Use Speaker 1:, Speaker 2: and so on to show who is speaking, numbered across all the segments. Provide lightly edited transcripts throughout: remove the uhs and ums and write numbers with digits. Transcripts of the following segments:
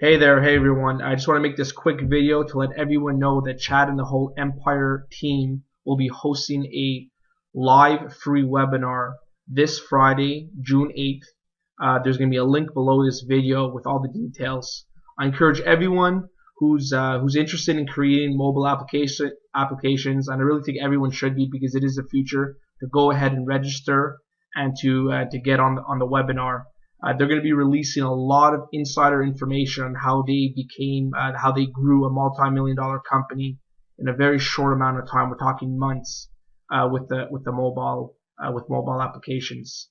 Speaker 1: Hey there, hey everyone. I just want to make this quick video to let everyone know that Chad and the whole Empire team will be hosting a live free webinar this Friday, June 8th. There's going to be a link below this video with all the details. I encourage everyone who's interested in creating mobile applications, and I really think everyone should be because it is the future, to go ahead and register and to get on the webinar. They're going to be releasing a lot of insider information on how how they grew a multi-million-dollar company in a very short amount of time. We're talking months with mobile applications.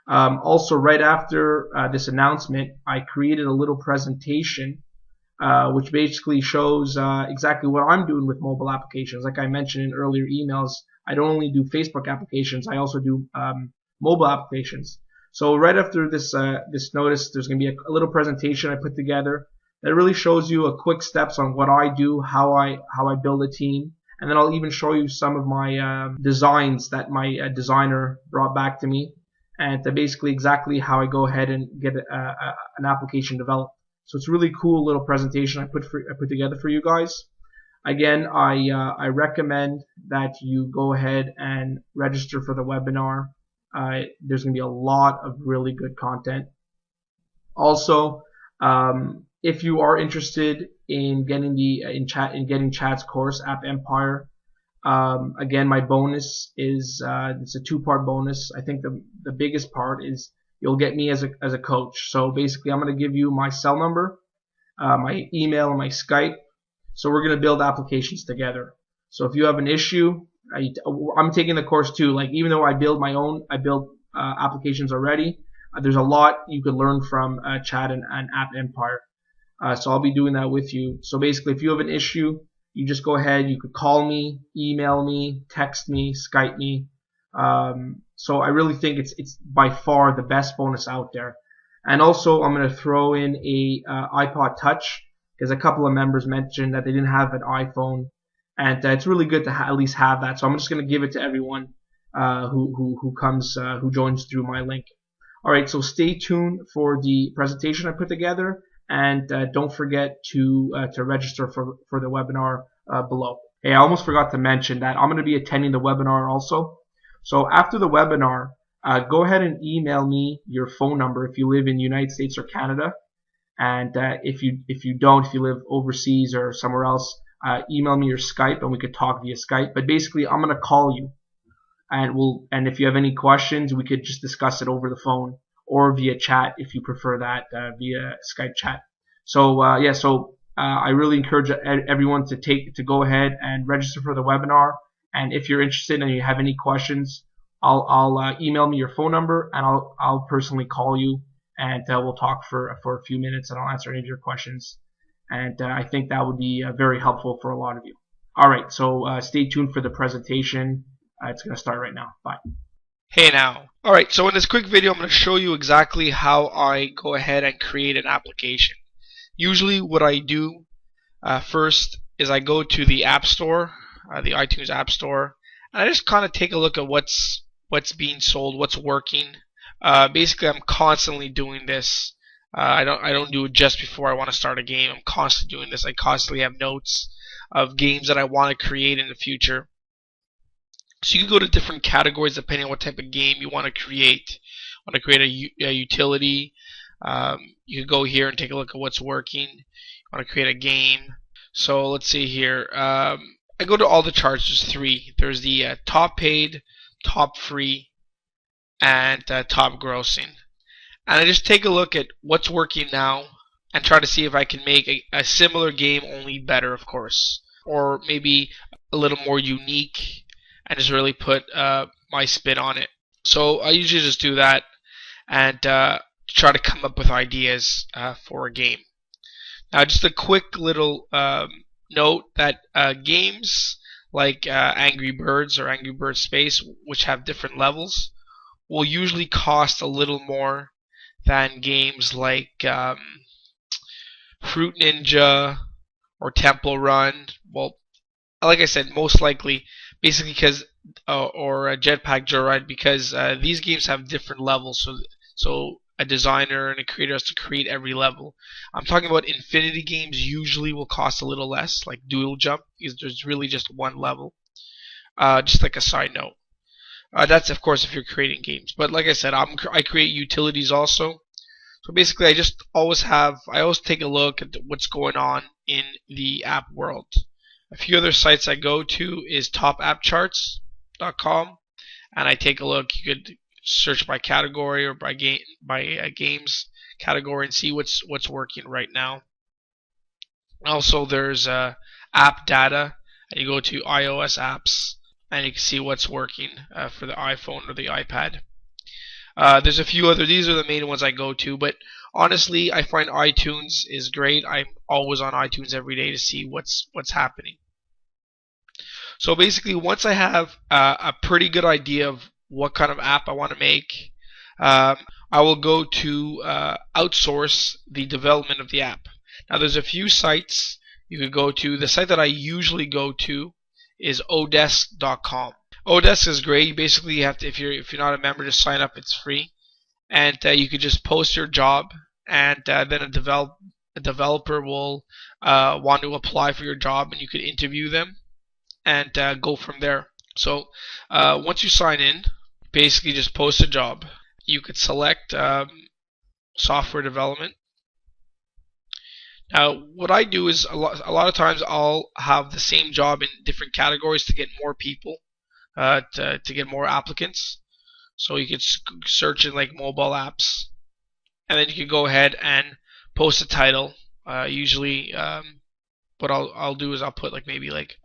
Speaker 1: Also, right after this announcement, I created a little presentation which basically shows exactly what I'm doing with mobile applications. Like I mentioned in earlier emails, I don't only do Facebook applications, I also do mobile applications. So right after this notice, there's going to be a little presentation I put together that really shows you a quick steps on what I do, how I build a team, and then I'll even show you some of my designs that my designer brought back to me, and basically exactly how I go ahead and get an application developed. So it's a really cool little presentation I put together for you guys. Again, I recommend that you go ahead and register for the webinar. There's going to be a lot of really good content. Also, if you are interested in getting getting Chad's course, App Empire, again, my bonus is it's a two-part bonus. I think the biggest part is you'll get me as a coach. So basically, I'm going to give you my cell number, my email, and my Skype. So we're going to build applications together. So if you have an issue, I'm taking the course too. Like, even though I build applications already, there's a lot you could learn from Chad and App Empire. So I'll be doing that with you. So basically, if you have an issue, you just go ahead. You could call me, email me, text me, Skype me. So I really think it's by far the best bonus out there. And also, I'm going to throw in a iPod Touch, because a couple of members mentioned that they didn't have an iPhone, and it's really good to at least have that. So I'm just going to give it to everyone who joins through my link. All right, so stay tuned for the presentation I put together, and don't forget to register for the webinar below. Hey, I almost forgot to mention that I'm going to be attending the webinar also. So after the webinar, go ahead and email me your phone number if you live in the United States or Canada. And if you live overseas or somewhere else, email me your Skype and we could talk via Skype. But basically, I'm gonna call you, and if you have any questions, we could just discuss it over the phone or via chat if you prefer that, via Skype chat. So I really encourage everyone to go ahead and register for the webinar. And if you're interested and you have any questions, I'll email me your phone number and I'll personally call you. And we'll talk for a few minutes, and I'll answer any of your questions. And I think that would be very helpful for a lot of you. All right, so stay tuned for the presentation. It's going to start right now. Bye.
Speaker 2: Hey now. Alright, so in this quick video I'm going to show you exactly how I go ahead and create an application. Usually what I do first is I go to the App Store, the iTunes App Store, and I just kind of take a look at what's being sold, what's working. Basically, I'm constantly doing this. I don't do it just before I want to start a game. I'm constantly doing this. I constantly have notes of games that I want to create in the future. So you can go to different categories depending on what type of game you want to create. Want to create a utility? You can go here and take a look at what's working. You want to create a game? So let's see here. I go to all the charts. There's three. There's the top paid, top free, and top grossing. And I just take a look at what's working now and try to see if I can make a similar game, only better, of course, or maybe a little more unique and just really put my spin on it. So I usually just do that and try to come up with ideas for a game. Now, just a quick little note that games like Angry Birds or Angry Birds Space, which have different levels, will usually cost a little more than games like Fruit Ninja or Temple Run. Well, like I said, most likely, basically because or Jetpack Joyride, because these games have different levels. So a designer and a creator has to create every level. I'm talking about Infinity games usually will cost a little less, like Doodle Jump, because there's really just one level. Just like a side note. That's of course if you're creating games. But like I said, I create utilities also. So basically, I always take a look at what's going on in the app world. A few other sites I go to is topappcharts.com, and I take a look. You could search by category or by games category and see what's working right now. Also, there's app data, and you go to iOS apps, and you can see what's working for the iPhone or the iPad. There's a few other. These are the main ones I go to, but honestly, I find iTunes is great. I'm always on iTunes every day to see what's happening. So basically, once I have a pretty good idea of what kind of app I want to make, I will go to outsource the development of the app. Now, there's a few sites you could go to. The site that I usually go to is odesk.com. Odesk is great. Basically, you have to, if you're not a member, just sign up. It's free, and you could just post your job, and then a developer will want to apply for your job, and you could interview them and go from there. So once you sign in, basically just post a job. You could select software development. Now, what I do is a lot of times I'll have the same job in different categories to get more people. To get more applicants. So you could search in like mobile apps, and then you can go ahead and post a title. Usually, what I'll do is I'll put like maybe like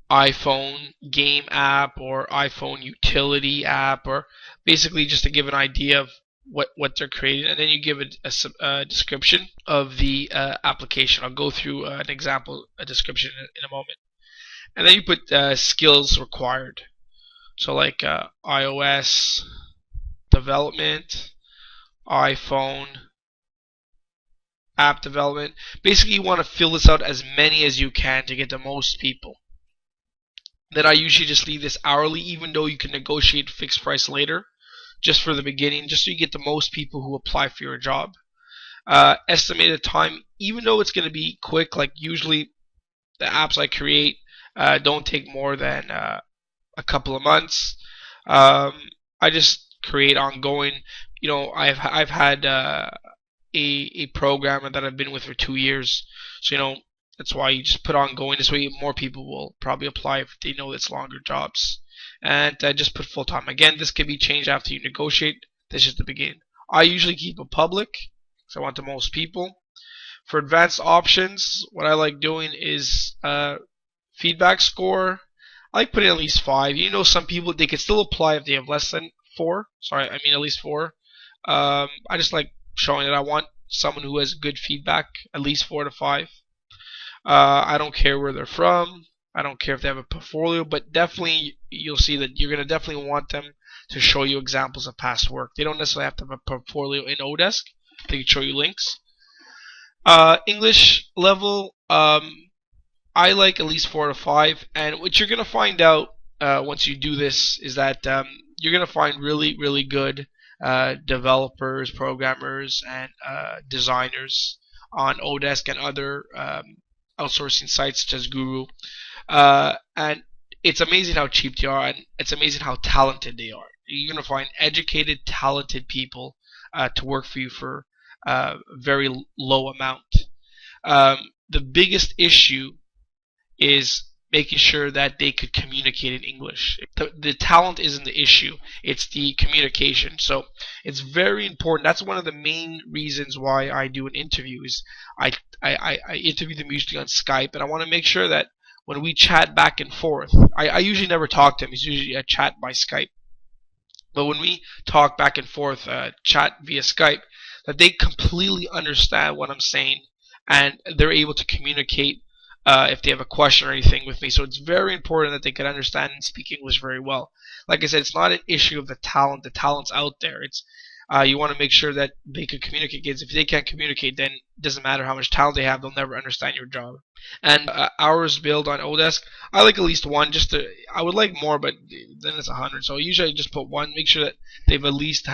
Speaker 2: iPhone game app or iPhone utility app, or basically just to give an idea of what they're creating, and then you give it a description of the application. I'll go through an example, a description in a moment. And then you put skills required. So like iOS development, iPhone app development. Basically, you want to fill this out as many as you can to get the most people. Then I usually just leave this hourly, even though you can negotiate fixed price later, just for the beginning, just so you get the most people who apply for your job. Estimated time, even though it's going to be quick, like usually the apps I create don't take more than a couple of months. I just create ongoing. You know, I've had a programmer that I've been with for 2 years, so you know that's why you just put ongoing. This way, more people will probably apply if they know it's longer jobs. And just put full time. Again, this can be changed after you negotiate. This is the beginning. I usually keep it public because I want the most people. For advanced options, what I like doing is feedback score. I like putting at least 5. You know, some people, they can still apply if they have less than 4. Sorry, I mean at least 4. I just like showing that I want someone who has good feedback, at least 4 to 5. I don't care where they're from. I don't care if they have a portfolio, but definitely you'll see that you're going to definitely want them to show you examples of past work. They don't necessarily have to have a portfolio in Odesk. They can show you links. English level, I like at least 4 to 5, and what you're going to find out once you do this is that you're going to find really, really good developers, programmers, and designers on Odesk and other outsourcing sites such as Guru. And it's amazing how cheap they are, and it's amazing how talented they are. You're going to find educated, talented people to work for you for a very low amount. The biggest issue is making sure that they could communicate in English. The talent isn't the issue, it's the communication. So it's very important. That's one of the main reasons why I do an interview is I interview them usually on Skype, and I want to make sure that when we chat back and forth, I usually never talk to them. It's usually a chat by Skype. But when we talk back and forth, chat via Skype, that they completely understand what I'm saying and they're able to communicate if they have a question or anything with me. So it's very important that they can understand and speak English very well. Like I said, it's not an issue of the talent. The talent's out there. It's You want to make sure that they can communicate. Kids, if they can't communicate, then it doesn't matter how much talent they have; they'll never understand your job. And hours billed on Odesk, I like at least one. I would like more, but then it's 100. So usually I just put one. Make sure that they've at least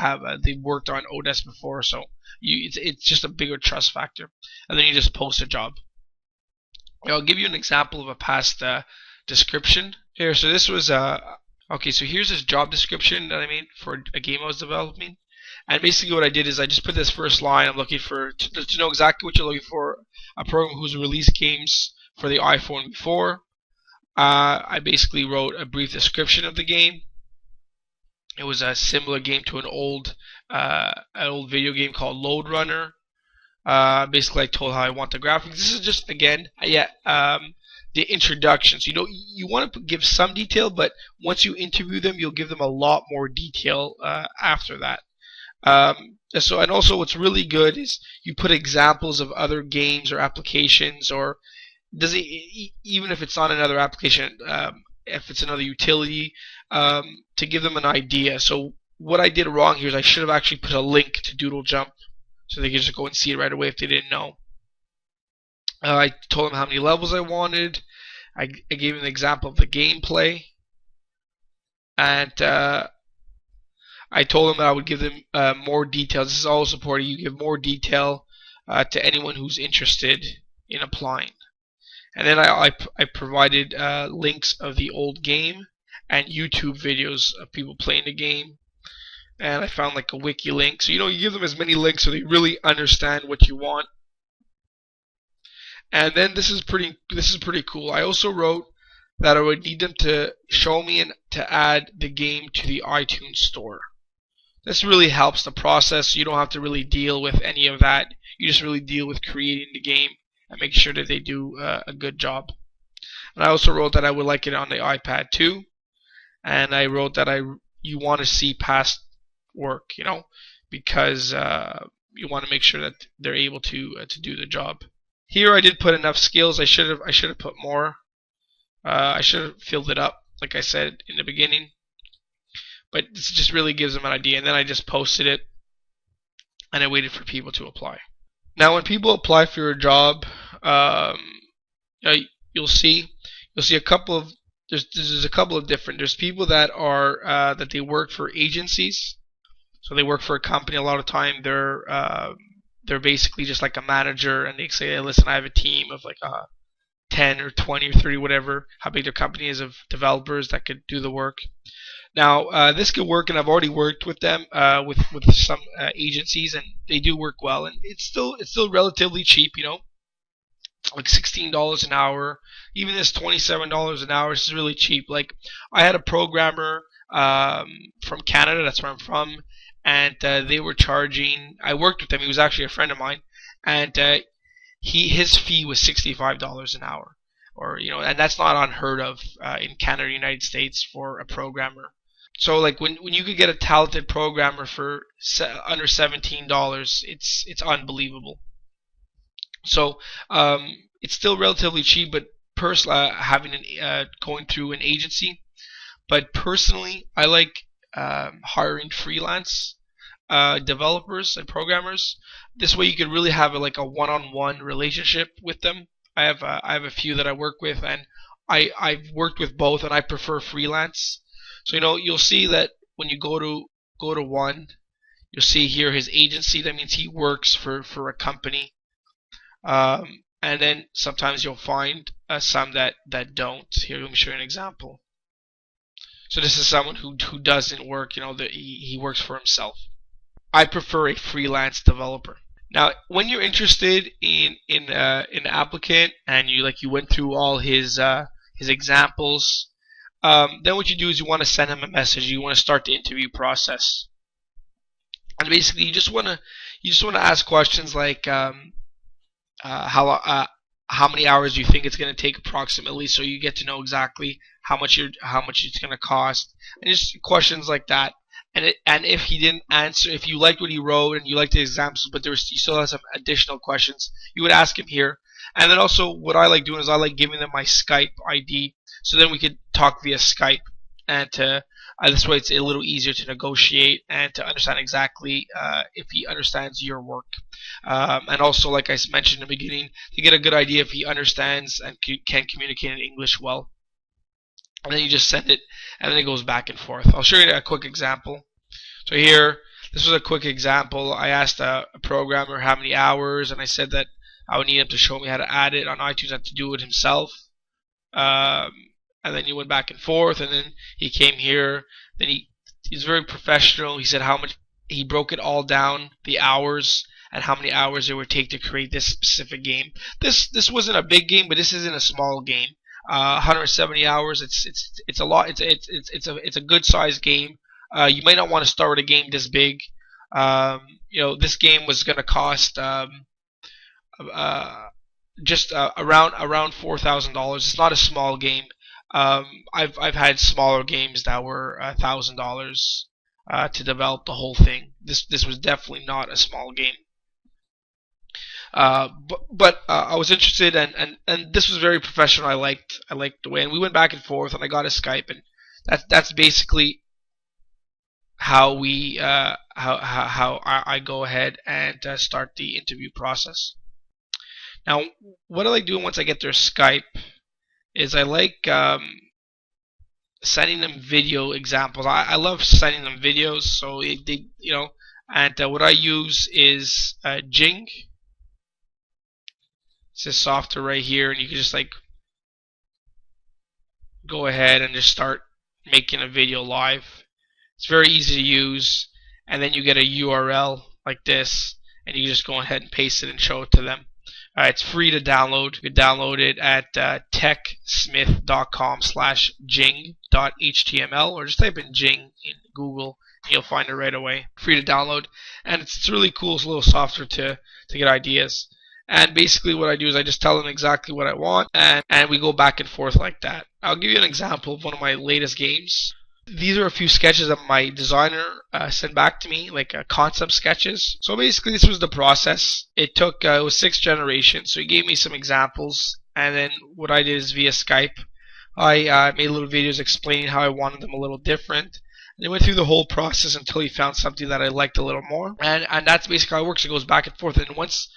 Speaker 2: they've worked on Odesk before. So it's just a bigger trust factor. And then you just post a job. I'll give you an example of a past description here. So this was okay. So here's this job description that I made for a game I was developing. And basically what I did is I just put this first line. I'm looking for to know exactly what you're looking for. A program who's released games for the iPhone before. I basically wrote a brief description of the game. It was a similar game to an old video game called Lode Runner. Basically, I told how I want the graphics. This is just again, the introductions. You want to give some detail, but once you interview them, you'll give them a lot more detail after that. And also what's really good is you put examples of other games or applications, or even if it's not another application, if it's another utility, to give them an idea. So what I did wrong here is I should have actually put a link to Doodle Jump so they could just go and see it right away if they didn't know. I told them how many levels I wanted. I gave them an example of the gameplay, and I told them that I would give them more details. This is all supported. You give more detail to anyone who's interested in applying. And then I provided links of the old game and YouTube videos of people playing the game. And I found like a wiki link. So you give them as many links so they really understand what you want. And then this is pretty cool. I also wrote that I would need them to show me and to add the game to the iTunes store. This really helps the process. You don't have to really deal with any of that. You just really deal with creating the game and make sure that they do a good job. And I also wrote that I would like it on the iPad too. And I wrote that you want to see past work, because you want to make sure that they're able to do the job. Here I did put enough skills. I should have put more. I should have filled it up, like I said in the beginning. But this just really gives them an idea. And then I just posted it, and I waited for people to apply. Now, when people apply for your job, you'll see a couple of there's a couple of different. There's people that are that they work for agencies, so they work for a company. A lot of time they're basically just like a manager, and they say, hey, listen, I have a team of like 10 or 20 or 30, whatever, how big their company is, of developers that could do the work. Now, this could work, and I've already worked with them, with some agencies, and they do work well, and it's still relatively cheap, like $16 an hour. Even this $27 an hour is really cheap. Like, I had a programmer from Canada, that's where I'm from, and they were charging. I worked with them. He was actually a friend of mine, and his fee was $65 an hour, and that's not unheard of in Canada, United States, for a programmer. So like when you could get a talented programmer for under $17, it's unbelievable. So it's still relatively cheap, but going through an agency. But personally, I like hiring freelance developers and programmers. This way, you can really have a one-on-one relationship with them. I have a few that I work with, and I've worked with both, and I prefer freelance. So you'll see that when you go to one, you'll see here his agency. That means he works for a company. And then sometimes you'll find some that don't. Here, let me show you an example. So this is someone who doesn't work. He works for himself. I prefer a freelance developer. Now, when you're interested in an applicant and you went through all his examples, then what you do is you want to send him a message. You want to start the interview process, and basically you just want to ask questions like how many hours do you think it's going to take approximately, so you get to know exactly how much it's going to cost, and just questions like that. And if he didn't answer, if you liked what he wrote and you liked the examples, but you still have some additional questions, you would ask him here. And then also, what I like doing is I like giving them my Skype ID, so then we could talk via Skype and to This way it's a little easier to negotiate and to understand exactly if he understands your work. And also, like I mentioned in the beginning, to get a good idea if he understands and can communicate in English well. And then you just send it, and then it goes back and forth. I'll show you a quick example. So here, this was a quick example. I asked a programmer how many hours, and I said that I would need him to show me how to add it on iTunes and to do it himself. And then he went back and forth, and then he came here. Then he's very professional. He said how much, he broke it all down, the hours, and how many hours it would take to create this specific game. This wasn't a big game, but this isn't a small game. 170 hours. It's a lot. It's a good sized game. You might not want to start with a game this big. This game was going to cost just around $4,000. It's not a small game. I've had smaller games that were $1,000 to develop the whole thing. This was definitely not a small game. But I was interested, and this was very professional. I liked the way, and we went back and forth, and I got a Skype, and that's basically how we how I go ahead and start the interview process. Now, what I like doing once I get their Skype is I like sending them video examples. I love sending them videos, so and what I use is Jing. It's this software right here, and you can just like go ahead and just start making a video live. It's very easy to use, and then you get a URL like this, and you just go ahead and paste it and show it to them. It's free to download. You can download it at techsmith.com/jing.html, or just type in Jing in Google, and you'll find it right away. Free to download, and it's really cool. It's a little software to get ideas. And basically what I do is I just tell them exactly what I want, and we go back and forth like that. I'll give you an example of one of my latest games. These are a few sketches that my designer sent back to me, like concept sketches. So basically this was the process. It took, it was 6 generations, so he gave me some examples, and then what I did is via Skype, I made little videos explaining how I wanted them a little different. And it went through the whole process until he found something that I liked a little more, and that's basically how it works. It goes back and forth, and once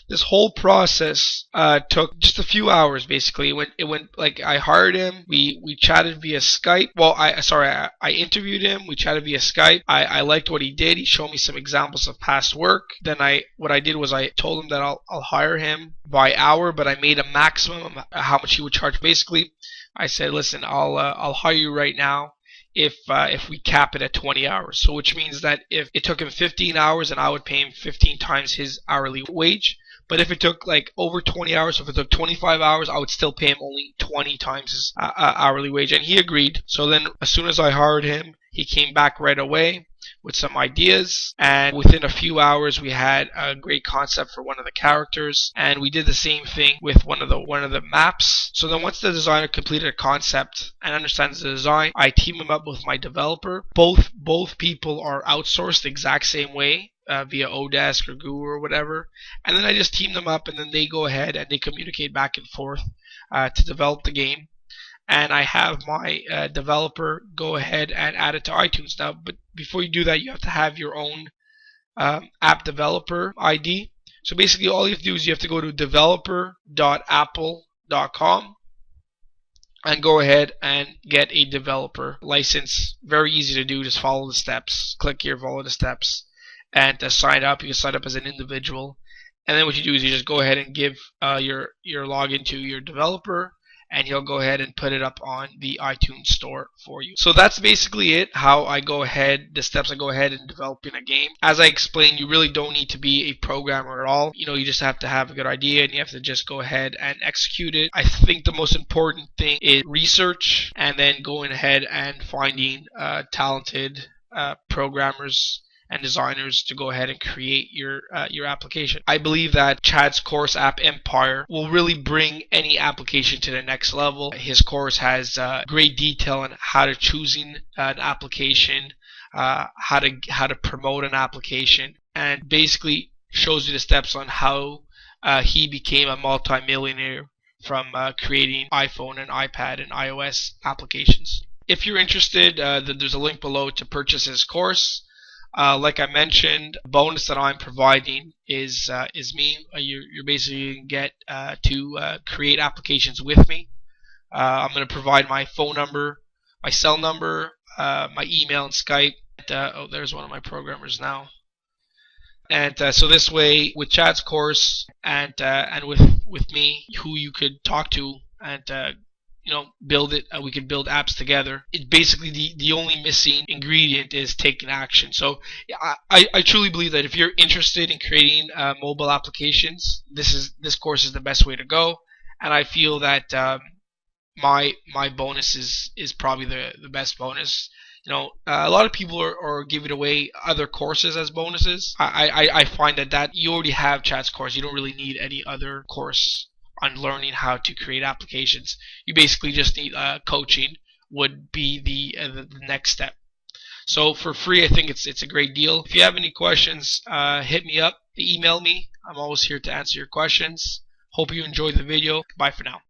Speaker 2: this whole process took just a few hours. Basically, it went like I hired him. We chatted via Skype. Well, I interviewed him. We chatted via Skype. I liked what he did. He showed me some examples of past work. Then what I did was I told him that I'll hire him by hour, but I made a maximum of how much he would charge. Basically, I said, listen, I'll hire you right now if we cap it at 20 hours. So which means that if it took him 15 hours, and I would pay him 15 times his hourly wage. But if it took like over 20 hours, if it took 25 hours, I would still pay him only 20 times his hourly wage. And he agreed. So then as soon as I hired him, he came back right away with some ideas, and within a few hours we had a great concept for one of the characters, and we did the same thing with one of the maps. So then once the designer completed a concept and understands the design, I team him up with my developer. Both people are outsourced the exact same way, via Odesk or Google or whatever, and then I just team them up, and then they go ahead and they communicate back and forth to develop the game. And I have my developer go ahead and add it to iTunes. Now, but before you do that, you have to have your own app developer ID. So basically all you have to do is you have to go to developer.apple.com and go ahead and get a developer license. Very easy to do. Just follow the steps. Click here, follow the steps, and to sign up, you can sign up as an individual. And then what you do is you just go ahead and give your login to your developer, and he'll go ahead and put it up on the iTunes store for you. So that's basically it, how I go ahead, the steps I go ahead in developing a game. As I explained, you really don't need to be a programmer at all. You just have to have a good idea, and you have to just go ahead and execute it. I think the most important thing is research, and then going ahead and finding talented programmers and designers to go ahead and create your application. I believe that Chad's course, App Empire, will really bring any application to the next level. His course has great detail on how to choosing an application, how to promote an application, and basically shows you the steps on how he became a multi-millionaire from creating iPhone and iPad and iOS applications. If you're interested, there's a link below to purchase his course. Like I mentioned, the bonus that I'm providing is me. You're basically going to get to create applications with me. I'm going to provide my phone number, my cell number, my email and Skype. Oh, there's one of my programmers now. And so this way, with Chad's course and with me, who you could talk to and build it, we could build apps together. It's basically the only missing ingredient is taking action. So I truly believe that if you're interested in creating mobile applications, this course is the best way to go. And I feel that my bonus is probably the best bonus. A lot of people are giving away other courses as bonuses. I find that you already have Chad's course. You don't really need any other course on learning how to create applications. You basically just need coaching would be the next step. So for free, I think it's a great deal. If you have any questions, hit me up, email me. I'm always here to answer your questions. Hope you enjoyed the video. Bye for now.